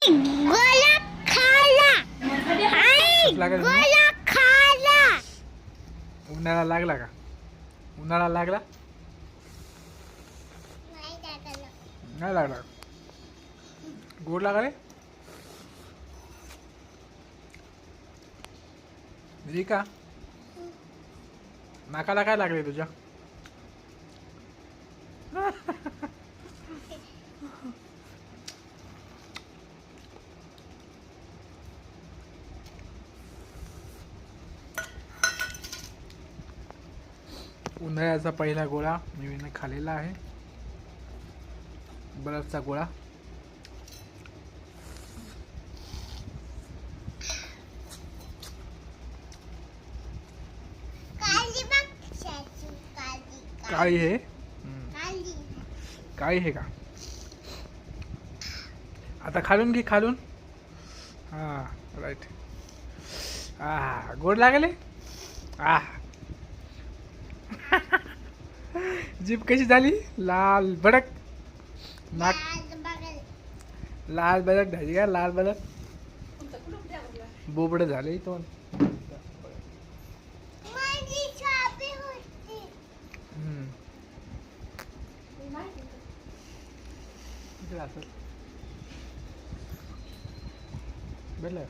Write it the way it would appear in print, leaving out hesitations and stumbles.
गोला खाला आई लागेल ना? गोला खाला उन्हाळा लागला का? उन्हाळा लागला नाही लागला. गोड लागले का? नाकाला काय लागले तुझ्या? उन्हाळ्याचा पहिला गोळा मी खाल्लेला आहे. बर्फचा गोळा. काळी आहे. काळी आहे का? आता खालून घे खालून. हा राईट. गोड लागले. जीभ कशी झाली? लाल भडक. नाक लाल भडक झाली का? लाल भडक बोबड झाले तो. भेटलं